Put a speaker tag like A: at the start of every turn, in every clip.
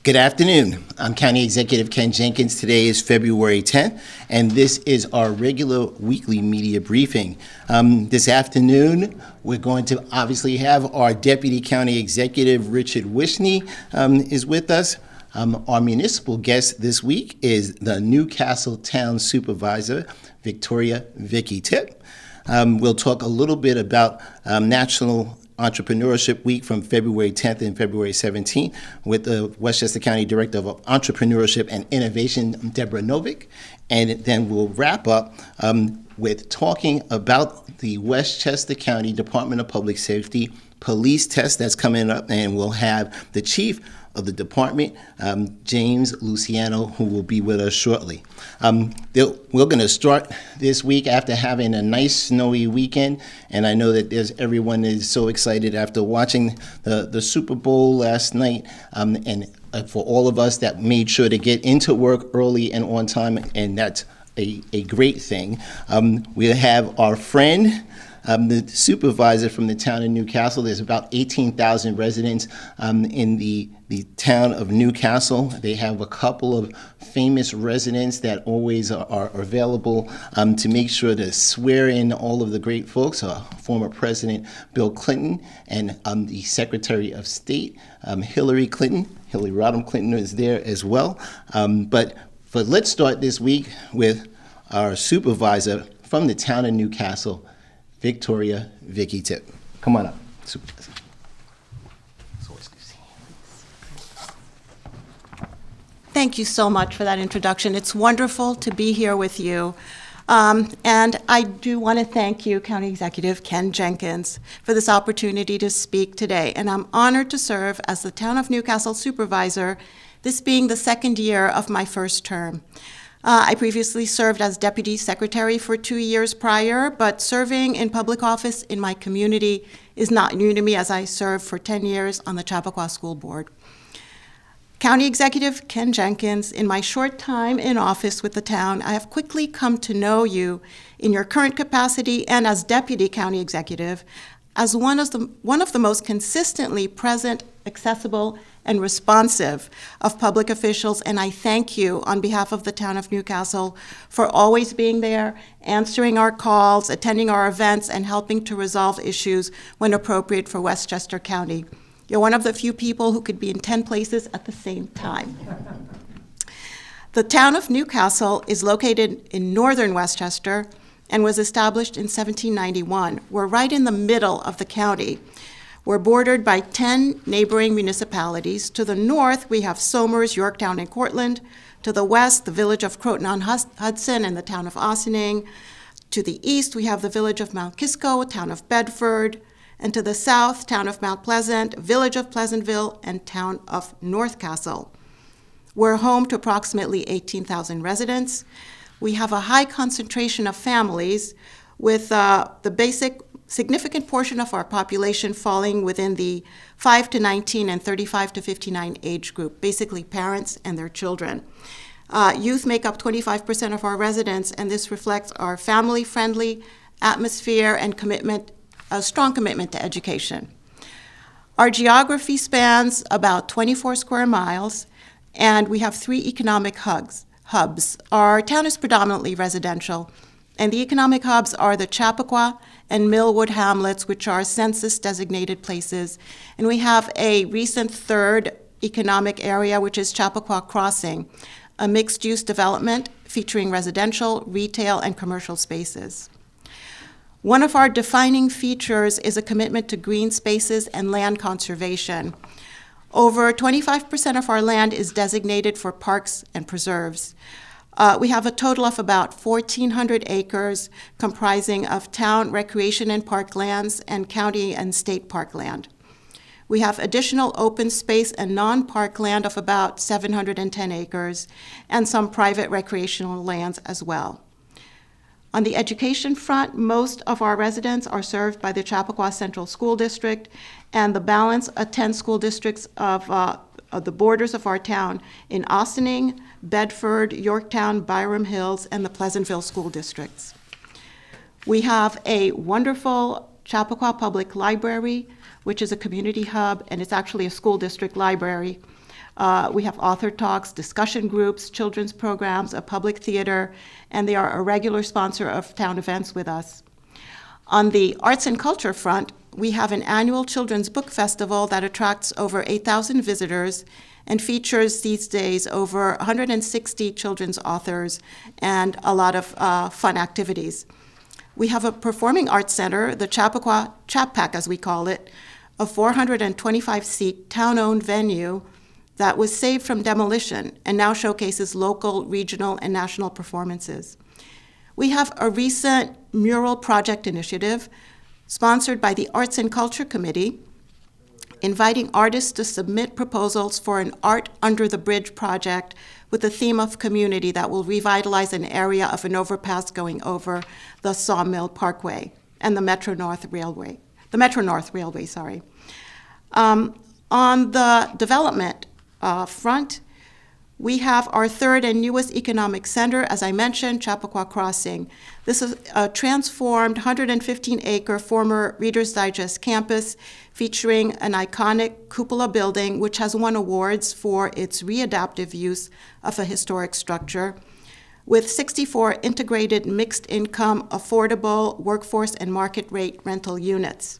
A: Good afternoon. I'm County Executive Ken Jenkins. Today is February 10th, and this is our regular weekly media briefing. This afternoon, we're going to obviously have our Deputy County Executive, Richard Wishney, is with us. Our municipal guest this week is the Newcastle Town Supervisor, Victoria Vicky Tip. We'll talk a little bit about National Entrepreneurship Week from February 10th and February 17th with the Westchester County Director of Entrepreneurship and Innovation, Deborah Novick. And then we'll wrap up with talking about the Westchester County Department of Public Safety police test that's coming up, and we'll have the Chief of the department, James Luciano, who will be with us shortly. We're going to start this week after having a nice snowy weekend, and I know that everyone is so excited after watching the Super Bowl last night, and for all of us that made sure to get into work early and on time, and that's a great thing. We have our friend, the supervisor from the town of Newcastle. There's about 18,000 residents in the town of Newcastle. They have a couple of famous residents that always are available to make sure to swear in all of the great folks. Former President Bill Clinton and the Secretary of State, Hillary Rodham Clinton is there as well. But let's start this week with our supervisor from the town of Newcastle, Victoria Vicky Tip. Come on up, Supervisor.
B: Thank you so much for that introduction. It's wonderful to be here with you. And I do want to thank you, County Executive Ken Jenkins, for this opportunity to speak today. And I'm honored to serve as the Town of Newcastle Supervisor, this being the second year of my first term. I previously served as Deputy Secretary for 2 years prior, but serving in public office in my community is not new to me, as I served for 10 years on the Chappaqua School Board. County Executive Ken Jenkins, in my short time in office with the town, I have quickly come to know you in your current capacity and as Deputy County Executive as one of the most consistently present, accessible, and responsive of public officials, and I thank you on behalf of the town of Newcastle for always being there, answering our calls, attending our events, and helping to resolve issues when appropriate for Westchester County. You're one of the few people who could be in 10 places at the same time. The town of Newcastle is located in northern Westchester and was established in 1791. We're right in the middle of the county. We're bordered by 10 neighboring municipalities. To the north, we have Somers, Yorktown, and Cortland. To the west, the village of Croton-on-Hudson and the town of Ossining. To the east, we have the village of Mount Kisco, town of Bedford. And to the south, town of Mount Pleasant, village of Pleasantville, and town of North Castle. We're home to approximately 18,000 residents. We have a high concentration of families with the basic significant portion of our population falling within the 5 to 19 and 35 to 59 age group, basically parents and their children. Youth make up 25% of our residents, and this reflects our family-friendly atmosphere and a strong commitment to education. Our geography spans about 24 square miles, and we have 3 economic hubs. Our town is predominantly residential, and the economic hubs are the Chappaqua and Millwood hamlets, which are census-designated places. And we have a recent third economic area, which is Chappaqua Crossing, a mixed-use development featuring residential, retail, and commercial spaces. One of our defining features is a commitment to green spaces and land conservation. Over 25% of our land is designated for parks and preserves. We have a total of about 1,400 acres comprising of town recreation and park lands and county and state park land. We have additional open space and non-park land of about 710 acres and some private recreational lands as well. On the education front, most of our residents are served by the Chappaqua Central School District, and the balance attend school districts of the borders of our town in Ossining, Bedford, Yorktown, Byram Hills, and the Pleasantville school districts. We have a wonderful Chappaqua Public Library, which is a community hub, and it's actually a school district library. We have author talks, discussion groups, children's programs, a public theater, and they are a regular sponsor of town events with us. On the arts and culture front, we have an annual children's book festival that attracts over 8,000 visitors and features these days over 160 children's authors and a lot of fun activities. We have a performing arts center, the Chappaqua Chap-Pac as we call it, a 425-seat town-owned venue that was saved from demolition and now showcases local, regional, and national performances. We have a recent mural project initiative sponsored by the Arts and Culture Committee, inviting artists to submit proposals for an Art Under the Bridge project with the theme of community that will revitalize an area of an overpass going over the Sawmill Parkway and the Metro North Railway. On the development front, we have our third and newest economic center, as I mentioned, Chappaqua Crossing. This is a transformed 115-acre former Reader's Digest campus featuring an iconic cupola building which has won awards for its readaptive use of a historic structure, with 64 integrated mixed-income, affordable, workforce, and market-rate rental units.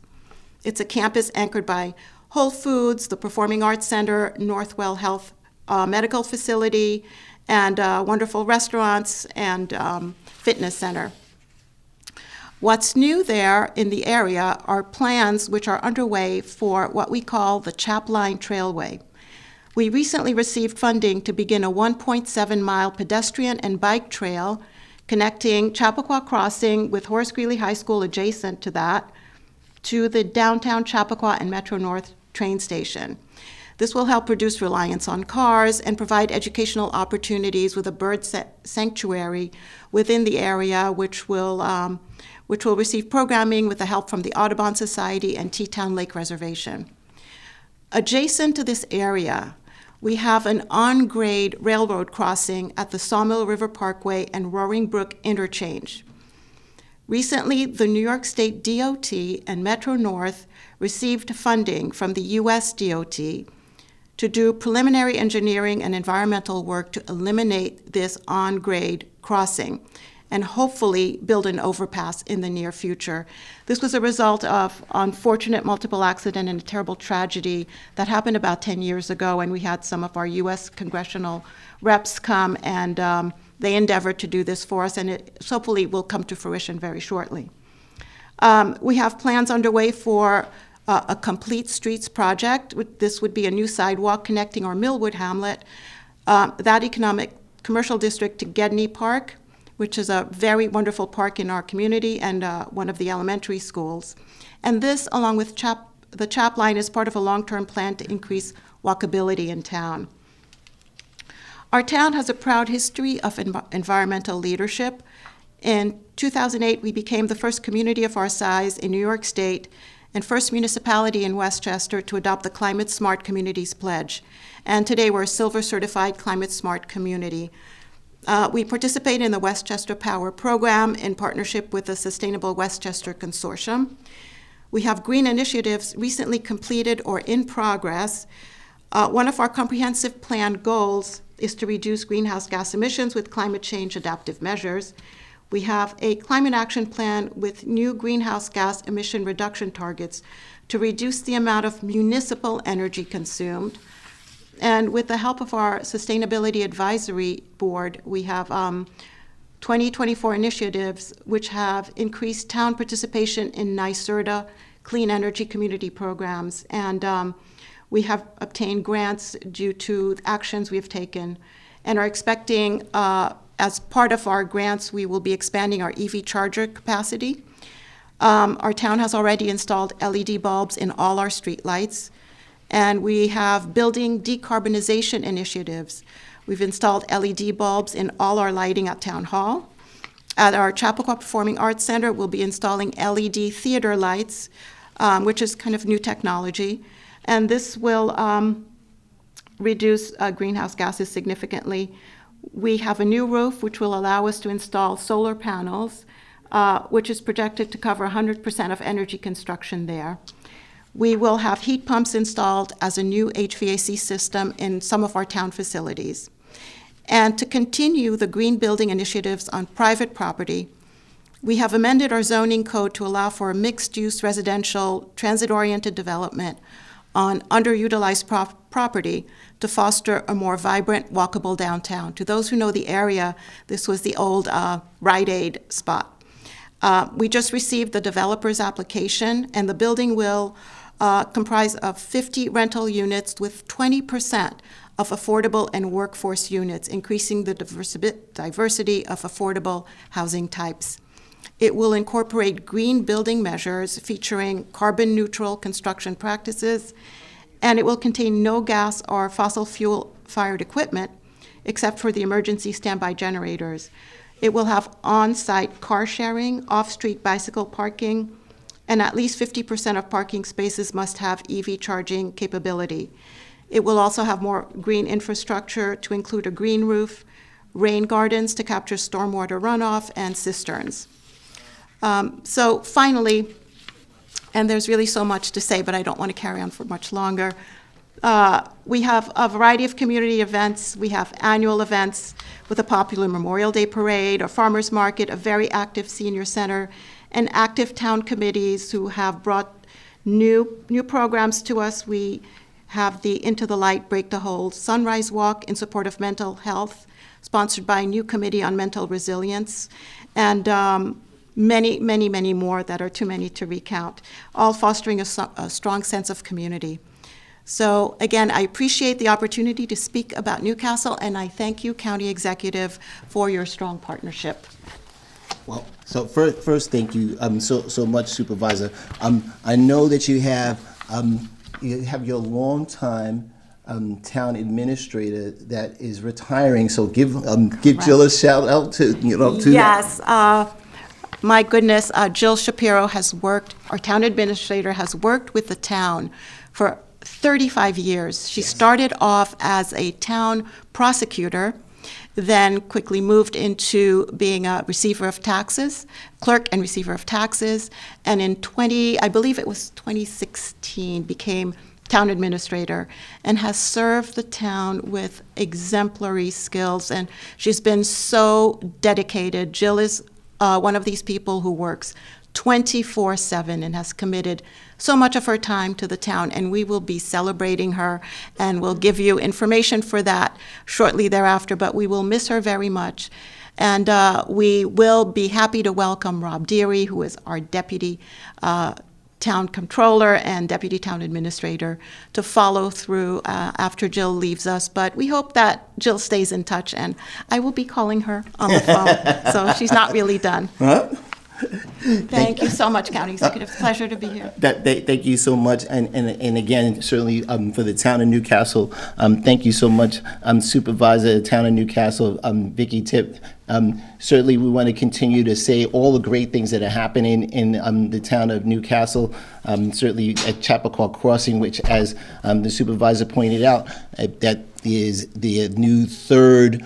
B: It's a campus anchored by Whole Foods, the Performing Arts Center, Northwell Health medical facility, and wonderful restaurants and fitness center. What's new there in the area are plans which are underway for what we call the Chapline Trailway. We recently received funding to begin a 1.7-mile pedestrian and bike trail connecting Chappaqua Crossing with Horace Greeley High School adjacent to that to the downtown Chappaqua and Metro North train station. This will help reduce reliance on cars and provide educational opportunities with a bird sanctuary within the area, which will receive programming with the help from the Audubon Society and Teatown Lake Reservation. Adjacent to this area, we have an on-grade railroad crossing at the Sawmill River Parkway and Roaring Brook Interchange. Recently, the New York State DOT and Metro North received funding from the U.S. DOT to do preliminary engineering and environmental work to eliminate this on-grade crossing and hopefully build an overpass in the near future. This was a result of unfortunate multiple accident and a terrible tragedy that happened about 10 years ago, and we had some of our U.S. congressional reps come and they endeavored to do this for us, and it hopefully will come to fruition very shortly. We have plans underway for a complete streets project. This would be a new sidewalk connecting our Millwood hamlet, that economic commercial district to Gedney Park, which is a very wonderful park in our community and one of the elementary schools. And this, along with the Chapline, is part of a long-term plan to increase walkability in town. Our town has a proud history of environmental leadership. In 2008, we became the first community of our size in New York State and first municipality in Westchester to adopt the Climate Smart Communities Pledge. And today we're a Silver Certified Climate Smart Community. We participate in the Westchester Power Program in partnership with the Sustainable Westchester Consortium. We have green initiatives recently completed or in progress. One of our comprehensive plan goals is to reduce greenhouse gas emissions with climate change adaptive measures. We have a climate action plan with new greenhouse gas emission reduction targets to reduce the amount of municipal energy consumed. And with the help of our Sustainability Advisory Board, we have 2024 initiatives which have increased town participation in NYSERDA clean energy community programs. And we have obtained grants due to actions we have taken and are expecting as part of our grants, we will be expanding our EV charger capacity. Our town has already installed LED bulbs in all our streetlights, and we have building decarbonization initiatives. We've installed LED bulbs in all our lighting at Town Hall. At our Chappaqua Performing Arts Center, we'll be installing LED theater lights, which is kind of new technology, and this will reduce greenhouse gases significantly. We have a new roof which will allow us to install solar panels, which is projected to cover 100% of energy construction there. We will have heat pumps installed as a new HVAC system in some of our town facilities. And to continue the green building initiatives on private property, we have amended our zoning code to allow for a mixed-use residential transit-oriented development on underutilized property to foster a more vibrant, walkable downtown. To those who know the area, this was the old Rite Aid spot. We just received the developer's application, and the building will comprise of 50 rental units with 20% of affordable and workforce units, increasing the diversity of affordable housing types. It will incorporate green building measures featuring carbon-neutral construction practices, and it will contain no gas or fossil fuel-fired equipment, except for the emergency standby generators. It will have on-site car sharing, off-street bicycle parking, and at least 50% of parking spaces must have EV charging capability. It will also have more green infrastructure to include a green roof, rain gardens to capture stormwater runoff, and cisterns. So finally, and there's really so much to say, but I don't want to carry on for much longer, we have a variety of community events. We have annual events with a popular Memorial Day parade, a farmer's market, a very active senior center, and active town committees who have brought new programs to us. We have the Into the Light, Break the Hold Sunrise Walk in support of mental health, sponsored by a new committee on mental resilience, and many, many, many more that are too many to recount, all fostering a strong sense of community. So again, I appreciate the opportunity to speak about Newcastle, and I thank you, County Executive, for your strong partnership.
A: Well, so first, thank you so much, Supervisor. I know that you have your longtime town administrator that is retiring. So give Jill a shout out to
B: Yes, my goodness, Jill Shapiro our town administrator has worked with the town for 35 years. She started off as a town prosecutor, then quickly moved into being a receiver of taxes, clerk and receiver of taxes, and in 2016, became town administrator and has served the town with exemplary skills, and she's been so dedicated. Jill is one of these people who works 24/7 and has committed so much of her time to the town, and we will be celebrating her, and we'll give you information for that shortly thereafter, but we will miss her very much. And we will be happy to welcome Rob Deary, who is our deputy town controller and deputy town administrator, to follow through after Jill leaves us. But we hope that Jill stays in touch, and I will be calling her on the phone, so she's not really done.
A: Huh?
B: Thank you so much, County Executive. Pleasure to be here.
A: Thank you so much, and again, certainly for the town of Newcastle, thank you so much, Supervisor of the town of Newcastle, Vicky Tip. Certainly, we want to continue to say all the great things that are happening in the town of Newcastle. Certainly at Chappaqua Crossing, which, as the supervisor pointed out, that is the new third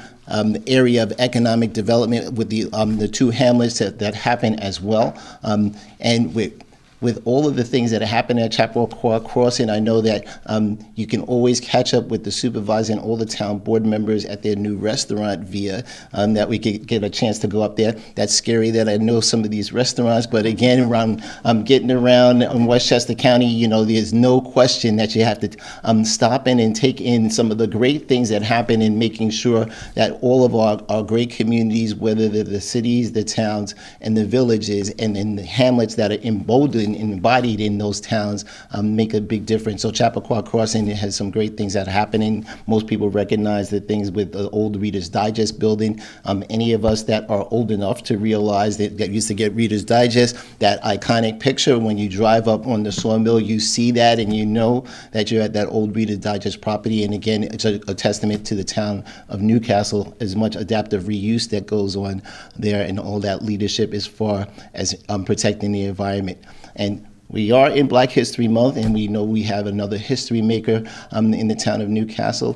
A: area of economic development with the two hamlets that happen as well. And with all of the things that are happening at Chappaqua Crossing, I know that you can always catch up with the supervisor and all the town board members at their new restaurant via that we could get a chance to go up there. That's scary that I know some of these restaurants, but again, around getting around in Westchester County, there's no question that you have to stop in and take in some of the great things that happen in making sure that all of our great communities, whether they're the cities, the towns, and the villages, and the hamlets that are emboldened embodied in those towns, make a big difference. So Chappaqua Crossing has some great things that are happening. Most people recognize the things with the old Reader's Digest building. Any of us that are old enough to realize that used to get Reader's Digest, that iconic picture when you drive up on the sawmill, you see that and you know that you're at that old Reader's Digest property. And again, it's a testament to the town of Newcastle, as much adaptive reuse that goes on there, and all that leadership as far as protecting the environment. And we are in Black History Month, and we know we have another history maker in the town of Newcastle.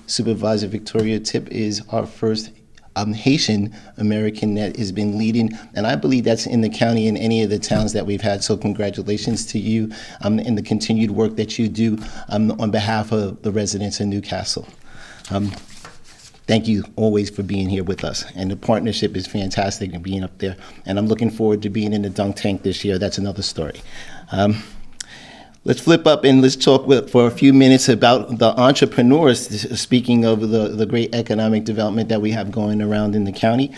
A: Supervisor Victoria Tip is our first Haitian American that has been leading, and I believe that's in the county and any of the towns that we've had. So congratulations to you in the continued work that you do on behalf of the residents in Newcastle. Thank you always for being here with us. And the partnership is fantastic and being up there. And I'm looking forward to being in the dunk tank this year. That's another story. Let's flip up and let's talk for a few minutes about the entrepreneurs. Speaking of the great economic development that we have going around in the county,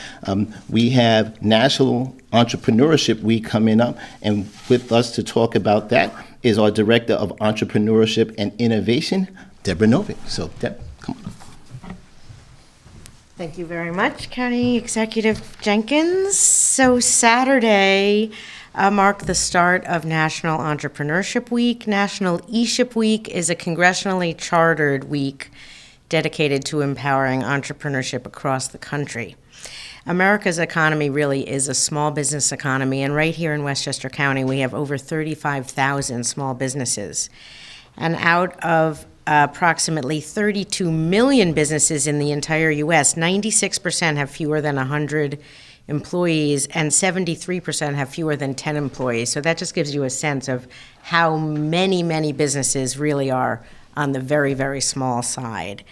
A: we have National Entrepreneurship Week coming up, and with us to talk about that is our Director of Entrepreneurship and Innovation, Deborah Novick. So, Deb, come on.
C: Thank you very much, County Executive Jenkins. So Saturday marked the start of National Entrepreneurship Week. National eShip Week is a congressionally chartered week dedicated to empowering entrepreneurship across the country. America's economy really is a small business economy, and right here in Westchester County, we have over 35,000 small businesses. And out of approximately 32 million businesses in the entire U.S., 96% have fewer than 100 employees, and 73% have fewer than 10 employees. So that just gives you a sense of how many businesses really are on the very, very small side.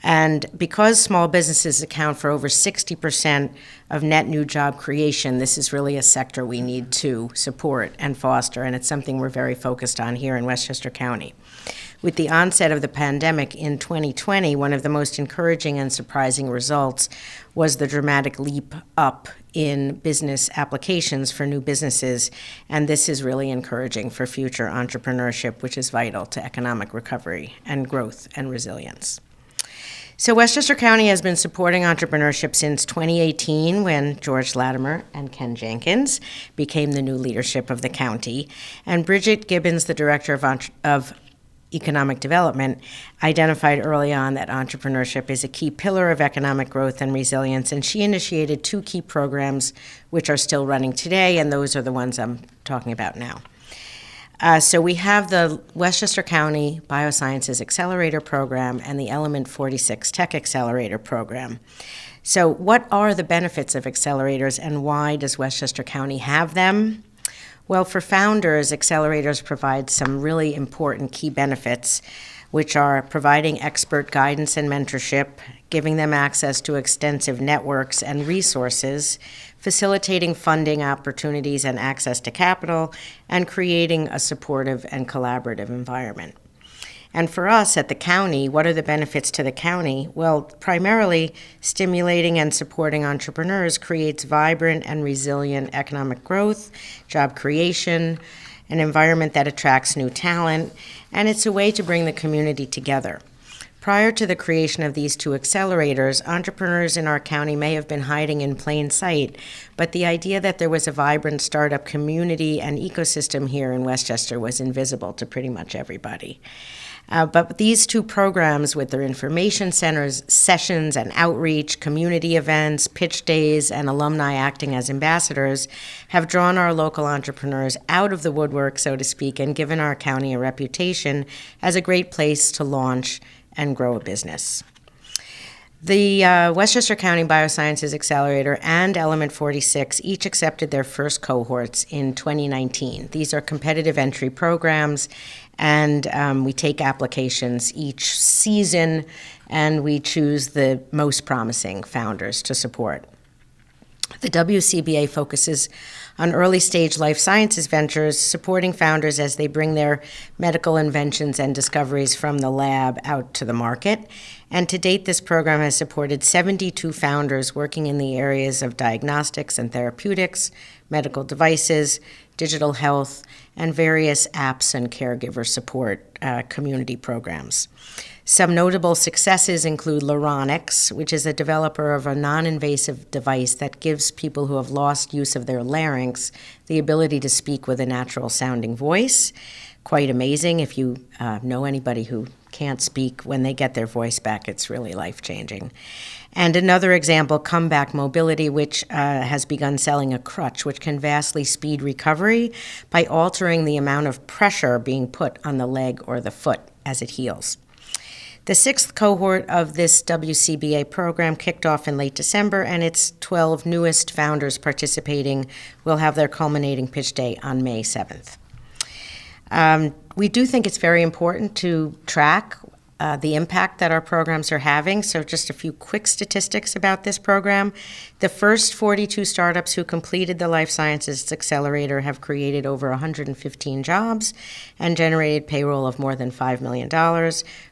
C: And because small businesses account for over 60% of net new job creation, this is really a sector we need to support and foster, and it's something we're very focused on here in Westchester County. With the onset of the pandemic in 2020, one of the most encouraging and surprising results was the dramatic leap up in business applications for new businesses, and this is really encouraging for future entrepreneurship, which is vital to economic recovery and growth and resilience. So Westchester County has been supporting entrepreneurship since 2018, when George Latimer and Ken Jenkins became the new leadership of the county, and Bridget Gibbons, the director of Economic Development, identified early on that entrepreneurship is a key pillar of economic growth and resilience, and she initiated two key programs which are still running today, and those are the ones I'm talking about now. So we have the Westchester County Biosciences Accelerator Program and the Element 46 Tech Accelerator Program. So what are the benefits of accelerators, and why does Westchester County have them? Well, for founders, accelerators provide some really important key benefits, which are providing expert guidance and mentorship, giving them access to extensive networks and resources, facilitating funding opportunities and access to capital, and creating a supportive and collaborative environment. And for us at the county, what are the benefits to the county? Well, primarily, stimulating and supporting entrepreneurs creates vibrant and resilient economic growth, job creation, an environment that attracts new talent, and it's a way to bring the community together. Prior to the creation of these two accelerators, entrepreneurs in our county may have been hiding in plain sight, but the idea that there was a vibrant startup community and ecosystem here in Westchester was invisible to pretty much everybody. But these two programs, with their information centers, sessions and outreach, community events, pitch days, and alumni acting as ambassadors, have drawn our local entrepreneurs out of the woodwork, so to speak, and given our county a reputation as a great place to launch and grow a business. The Westchester County Biosciences Accelerator and Element 46 each accepted their first cohorts in 2019. These are competitive entry programs, and we take applications each season, and we choose the most promising founders to support. The WCBA focuses on early-stage life sciences ventures, supporting founders as they bring their medical inventions and discoveries from the lab out to the market. And to date, this program has supported 72 founders working in the areas of diagnostics and therapeutics, medical devices, digital health, and various apps and caregiver support community programs. Some notable successes include Laronics, which is a developer of a non-invasive device that gives people who have lost use of their larynx the ability to speak with a natural-sounding voice. Quite amazing. If you know anybody who can't speak, when they get their voice back, it's really life-changing. And another example, Comeback Mobility, which has begun selling a crutch which can vastly speed recovery by altering the amount of pressure being put on the leg or the foot as it heals. The sixth cohort of this WCBA program kicked off in late December, and its 12 newest founders participating will have their culminating pitch day on May 7th. We do think it's very important to track the impact that our programs are having. So just a few quick statistics about this program. The first 42 startups who completed the Life Sciences Accelerator have created over 115 jobs and generated payroll of more than $5 million,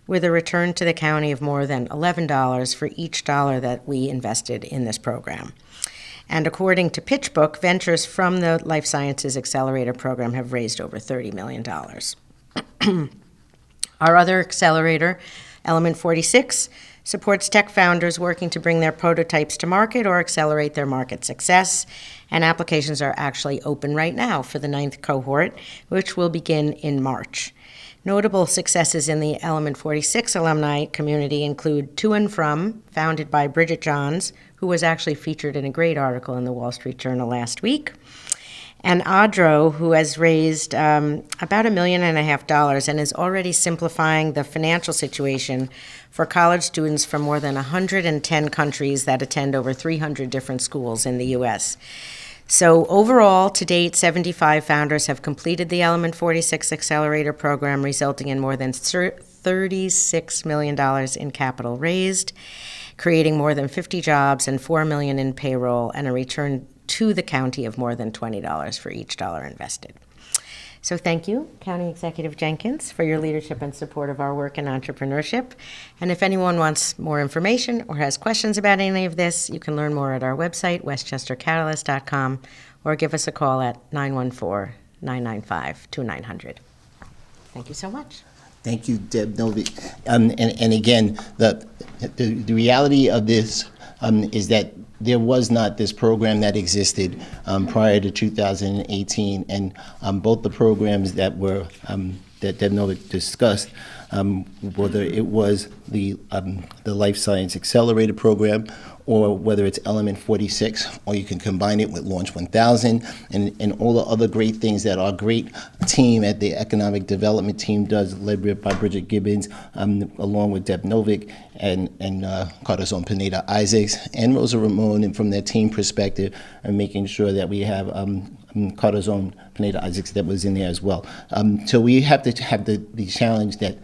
C: with a return to the county of more than $11 for each dollar that we invested in this program. And according to PitchBook, ventures from the Life Sciences Accelerator program have raised over $30 million. Our other accelerator, Element 46, supports tech founders working to bring their prototypes to market or accelerate their market success. And applications are actually open right now for the 9th cohort, which will begin in March. Notable successes in the Element 46 alumni community include To and From, founded by Bridget Johns, who was actually featured in a great article in the Wall Street Journal last week, and Adro, who has raised about $1.5 million and is already simplifying the financial situation for college students from more than 110 countries that attend over 300 different schools in the U.S. So overall, to date, 75 founders have completed the Element 46 Accelerator program, resulting in more than $36 million in capital raised, creating more than 50 jobs and $4 million in payroll, and a return to the county of more than $20 for each dollar invested. So thank you, County Executive Jenkins, for your leadership and support of our work in entrepreneurship. And if anyone wants more information or has questions about any of this, you can learn more at our website, westchestercatalyst.com, or give us a call at 914-995-2900. Thank you so much.
A: Thank you, Deb Novick. And again, the reality of this is that there was not this program that existed prior to 2018, and both the programs that were that Deb Novick discussed, whether it was the Life Science Accelerator program, or whether it's Element 46, or you can combine it with Launch 1000, and all the other great things that our great team at the Economic Development Team does, led by Bridget Gibbons, along with Deb Novick and Cardozo Pineda Isaacs, and Rosa Ramon, and from their team perspective, and making sure that we have Cardozo Pineda Isaacs that was in there as well. So we have to have the challenge that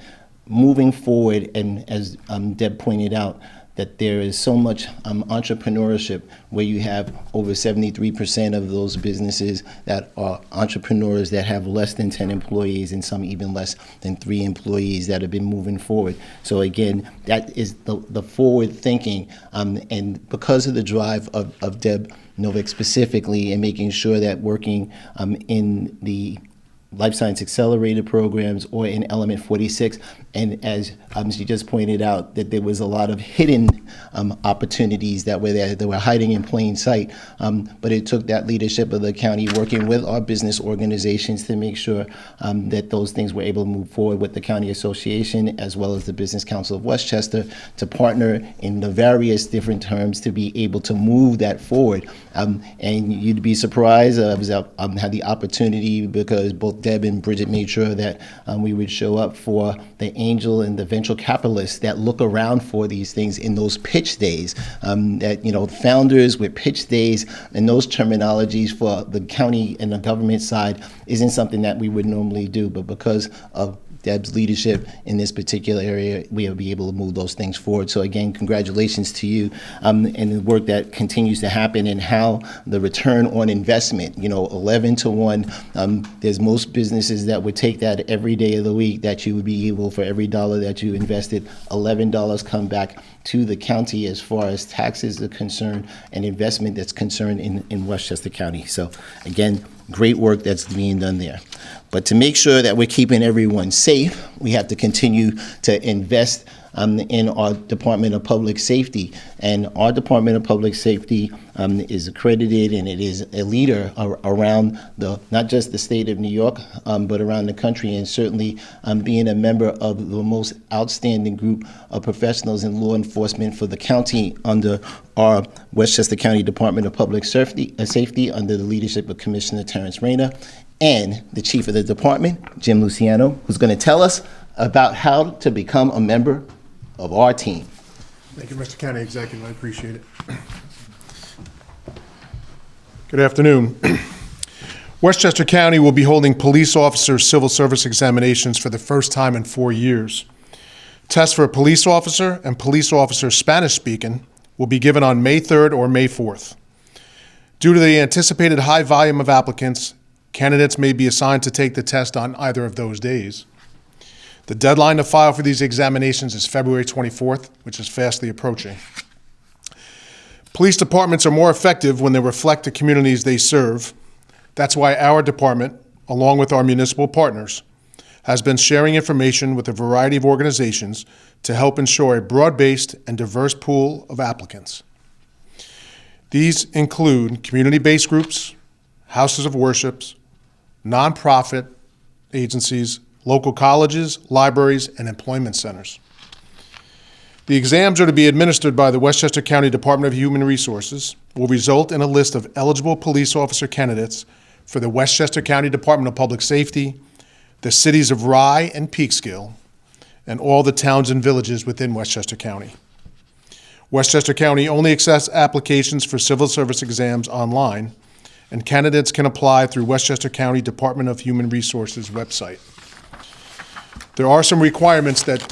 A: moving forward, and as Deb pointed out, that there is so much entrepreneurship, where you have over 73% of those businesses that are entrepreneurs that have less than 10 employees, and some even less than 3 employees that have been moving forward. So again, that is the forward thinking, and because of the drive of Deb Novick specifically, and making sure that working in the Life Science Accelerator programs or in Element 46, and as she just pointed out, that there was a lot of hidden opportunities that were there, that were hiding in plain sight, but it took that leadership of the county working with our business organizations to make sure that those things were able to move forward with the County Association as well as the Business Council of Westchester to partner in the various different terms to be able to move that forward. And you'd be surprised, I had the opportunity, because both Deb and Bridget made sure that we would show up for the angel and the venture capitalists that look around for these things in those pitch days. That, founders with pitch days and those terminologies for the county and the government side isn't something that we would normally do, but because of Deb's leadership in this particular area, we'll be able to move those things forward. So again, congratulations to you and the work that continues to happen, and how the return on investment, 11 to 1. There's most businesses that would take that every day of the week, that you would be able, for every dollar that you invested, $11 come back to the county as far as taxes are concerned and investment that's concerned in Westchester County. So again, great work that's being done there. But to make sure that we're keeping everyone safe, we have to continue to invest in our Department of Public Safety. And our Department of Public Safety is accredited, and it is a leader around not just the state of New York, but around the country, and certainly being a member of the most outstanding group of professionals in law enforcement for the county under our Westchester County Department of Public Safety under the leadership of Commissioner Terrence Rayner, and the chief of the department, Jim Luciano, who's going to tell us about how to become a member of our team.
D: Thank you, Mr. County Executive. I appreciate it. Good afternoon. Westchester County will be holding police officer civil service examinations for the first time in 4 years. Tests for a police officer and police officer Spanish speaking will be given on May 3rd or May 4th. Due to the anticipated high volume of applicants, candidates may be assigned to take the test on either of those days. The deadline to file for these examinations is February 24th, which is fastly approaching. Police departments are more effective when they reflect the communities they serve. That's why our department, along with our municipal partners, has been sharing information with a variety of organizations to help ensure a broad-based and diverse pool of applicants. These include community-based groups, houses of worship, nonprofit agencies, local colleges, libraries, and employment centers. The exams are to be administered by the Westchester County Department of Human Resources, will result in a list of eligible police officer candidates for the Westchester County Department of Public Safety, the cities of Rye and Peekskill, and all the towns and villages within Westchester County. Westchester County only accepts applications for civil service exams online, and candidates can apply through Westchester County Department of Human Resources website. There are some requirements that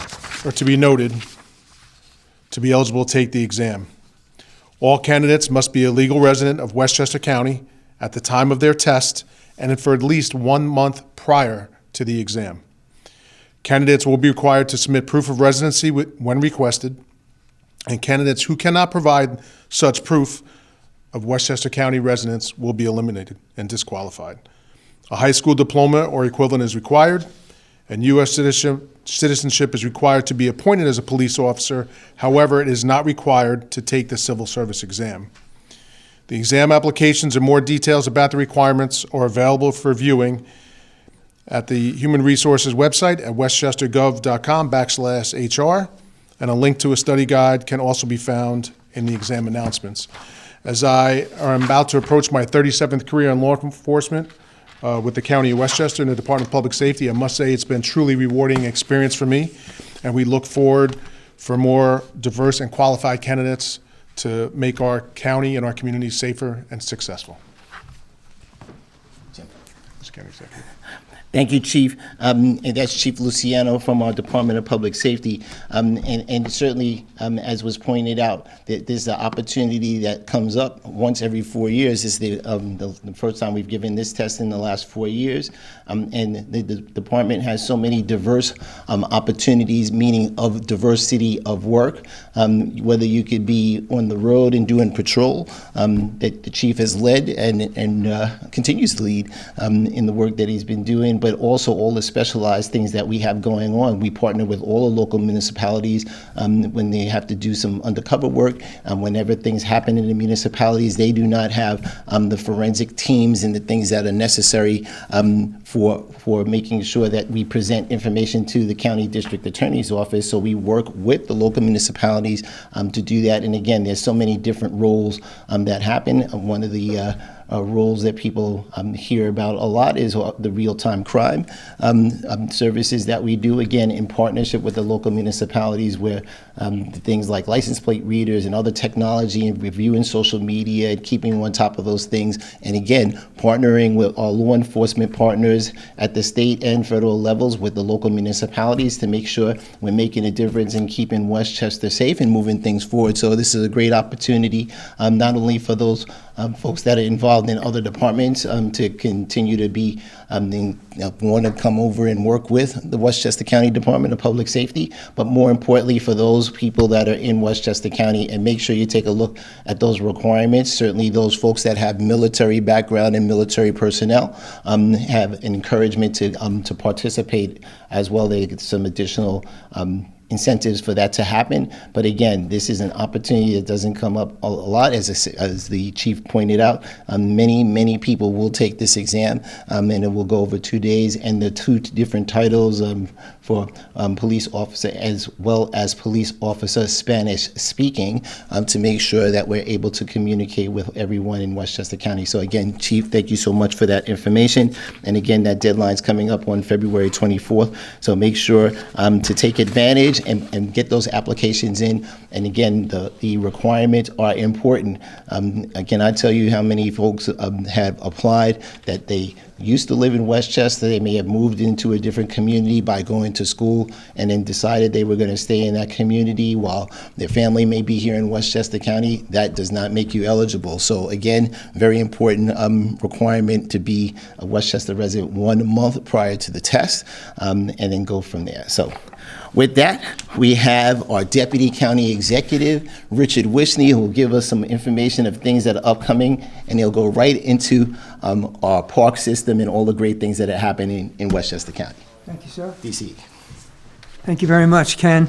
D: are to be noted to be eligible to take the exam. All candidates must be a legal resident of Westchester County at the time of their test and for at least 1 month prior to the exam. Candidates will be required to submit proof of residency when requested, and candidates who cannot provide such proof of Westchester County residence will be eliminated and disqualified. A high school diploma or equivalent is required, and U.S. citizenship is required to be appointed as a police officer. However, it is not required to take the civil service exam. The exam applications and more details about the requirements are available for viewing at the Human Resources website at westchestergov.com/HR, and a link to a study guide can also be found in the exam announcements. As I am about to approach my 37th career in law enforcement, with the County of Westchester and the Department of Public Safety, I must say it's been truly rewarding experience for me, and we look forward for more diverse and qualified candidates to make our county and our community safer and successful. Mr. County Executive.
A: Thank you, Chief. And that's Chief Luciano from our Department of Public Safety. And certainly, as was pointed out, that there's an opportunity that comes up once every 4 years. This is the first time we've given this test in the last 4 years. And the department has so many diverse opportunities, meaning of diversity of work, whether you could be on the road and doing patrol that the chief has led and continues to lead in the work that he's been doing, but also all the specialized things that we have going on. We partner with all the local municipalities when they have to do some undercover work. Whenever things happen in the municipalities, they do not have the forensic teams and the things that are necessary for making sure that we present information to the county district attorney's office. So we work with the local municipalities to do that. And again, there's so many different roles that happen. One of the roles that people hear about a lot is the real-time crime services that we do, again, in partnership with the local municipalities, where things like license plate readers and other technology and reviewing social media and keeping on top of those things. And again, partnering with our law enforcement partners at the state and federal levels with the local municipalities to make sure we're making a difference in keeping Westchester safe and moving things forward. So this is a great opportunity, not only for those folks that are involved in other departments to continue to be want to come over and work with the Westchester County Department of Public Safety, but more importantly for those people that are in Westchester County, and make sure you take a look at those requirements. Certainly those folks that have military background and military personnel have an encouragement to participate as well. They get some additional incentives for that to happen. But again, this is an opportunity that doesn't come up a lot, as the chief pointed out. Many people will take this exam, and it will go over 2 days, and the two different titles for police officer as well as police officer Spanish speaking, to make sure that we're able to communicate with everyone in Westchester County. So again, Chief, thank you so much for that information. And again, that deadline's coming up on February 24th. So make sure to take advantage research and get those applications in. And again, the requirements are important. Again, I tell you how many folks have applied that they used to live in Westchester. They may have moved into a different community by going to school and then decided they were going to stay in that community while their family may be here in Westchester County. That does not make you eligible. So again, very important requirement to be a Westchester resident 1 month prior to the test, and then go from there. So with that, we have our Deputy County Executive, Richard Wishney, who will give us some information of things that are upcoming, and he'll go right into our park system and all the great things that are happening in Westchester County.
E: Thank you, sir.
A: DC.
E: Thank you very much, Ken.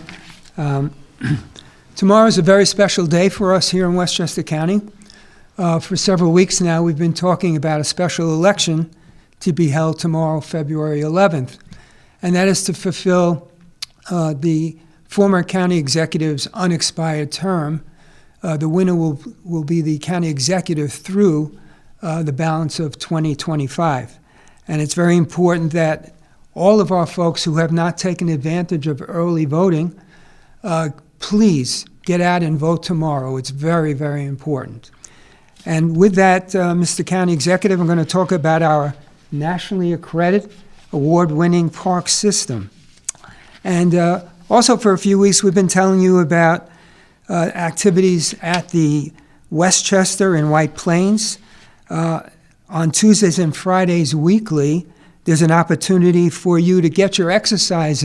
E: Tomorrow is a very special day for us here in Westchester County. For several weeks now, we've been talking about a special election to be held tomorrow, February 11th, and that is to fulfill the former county executive's unexpired term. The winner will be the county executive through the balance of 2025. And it's very important that all of our folks who have not taken advantage of early voting, please get out and vote tomorrow. It's very, very important. And with that, Mr. County Executive, I'm going to talk about our nationally accredited, award-winning park system. And also for a few weeks, we've been telling you about activities at the Westchester and White Plains. On Tuesdays and Fridays weekly, there's an opportunity for you to get your exercise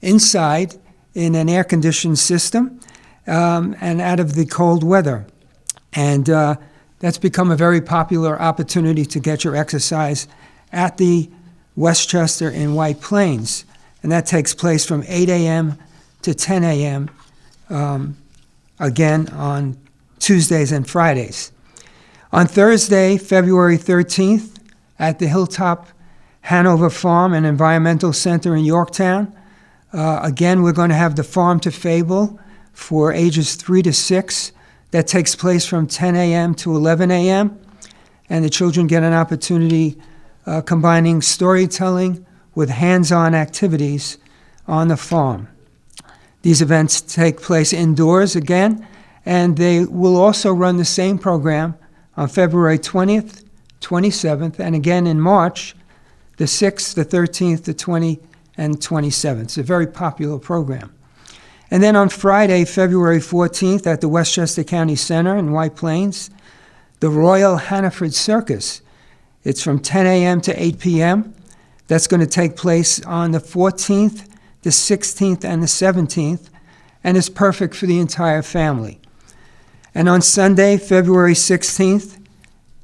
E: inside in an air-conditioned system and out of the cold weather. And that's become a very popular opportunity to get your exercise at the Westchester and White Plains. And that takes place from 8 a.m. to 10 a.m., again, on Tuesdays and Fridays. On Thursday, February 13th, at the Hilltop Hanover Farm and Environmental Center in Yorktown, again, we're going to have the Farm to Fable for ages 3 to 6. That takes place from 10 a.m. to 11 a.m., and the children get an opportunity combining storytelling with hands-on activities on the farm. These events take place indoors again, and they will also run the same program on February 20th, 27th, and again in March, the 6th, the 13th, the 20th, and 27th. It's a very popular program. And then on Friday, February 14th, at the Westchester County Center in White Plains, the Royal Hannaford Circus. It's from 10 a.m. to 8 p.m. That's going to take place on the 14th, the 16th, and the 17th, and is perfect for the entire family. And on Sunday, February 16th,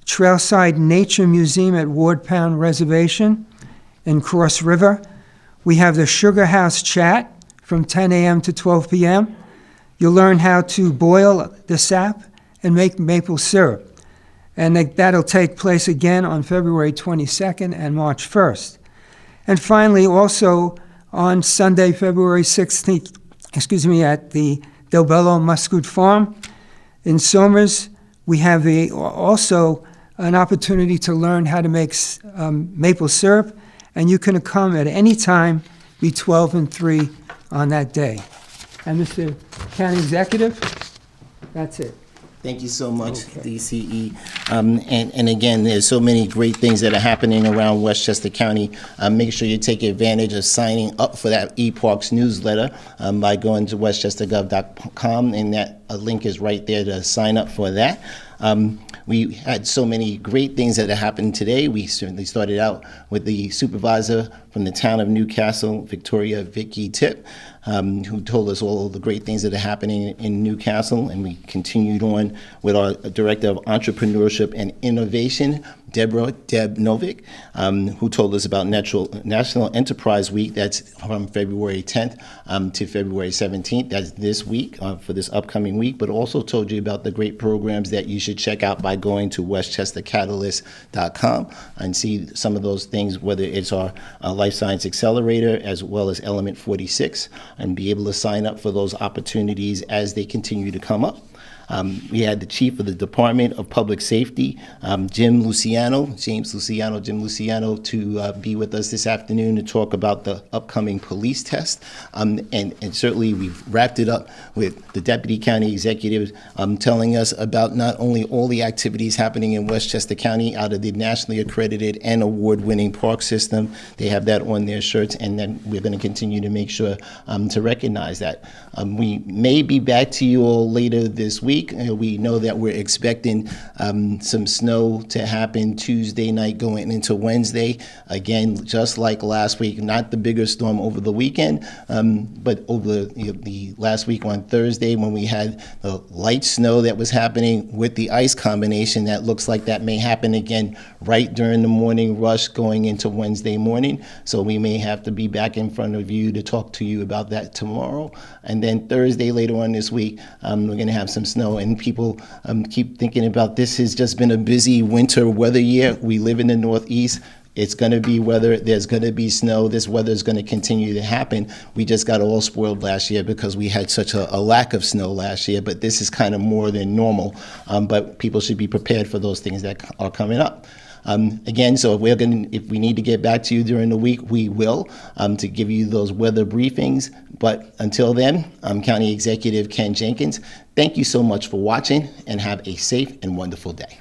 E: Trailside Nature Museum at Ward Pound Reservation in Cross River. We have the Sugar House Chat from 10 a.m. to 12 p.m. You'll learn how to boil the sap and make maple syrup. And that'll take place again on February 22nd and March 1st. And finally, also on Sunday, February 16th, at the Del Bello Muscoot Farm in Somers, we have also an opportunity to learn how to make maple syrup, and you can come at any time between 12 and 3 on that day. And Mr. County Executive, that's it.
A: Thank you so much, DCE. And again, there's so many great things that are happening around Westchester County. Make sure you take advantage of signing up for that eParks newsletter by going to westchestergov.com, and that link is right there to sign up for that. We had so many great things that have happened today. We certainly started out with the supervisor from the town of Newcastle, Victoria Vicky Tip, who told us all the great things that are happening in Newcastle, and we continued on with our Director of Entrepreneurship and Innovation, Deb Novick, who told us about National Enterprise Week. That's from February 10th to February 17th. That's this week, for this upcoming week, but also told you about the great programs that you should check out by going to westchestercatalyst.com and see some of those things, whether it's our Life Science Accelerator as well as Element 46, and be able to sign up for those opportunities as they continue to come up. We had the Chief of the Department of Public Safety, James Luciano, to be with us this afternoon to talk about the upcoming police test. And certainly we've wrapped it up with the Deputy County Executive telling us about not only all the activities happening in Westchester County out of the nationally accredited and award-winning park system. They have that on their shirts, and then we're going to continue to make sure to recognize that. We may be back to you all later this week. We know that we're expecting some snow to happen Tuesday night going into Wednesday. Again, just like last week, not the bigger storm over the weekend, but over the last week on Thursday when we had the light snow that was happening with the ice combination. That looks like that may happen again right during the morning rush going into Wednesday morning. So we may have to be back in front of you to talk to you about that tomorrow. And then Thursday later on this week, we're going to have some snow. And people keep thinking about this has just been a busy winter weather year. We live in the Northeast. It's going to be weather. There's going to be snow. This weather is going to continue to happen. We just got all spoiled last year because we had such a lack of snow last year. But this is kind of more than normal. But people should be prepared for those things that are coming up. Again, so if we need to get back to you during the week, we will, to give you those weather briefings. But until then, I'm County Executive Ken Jenkins. Thank you so much for watching, and have a safe and wonderful day.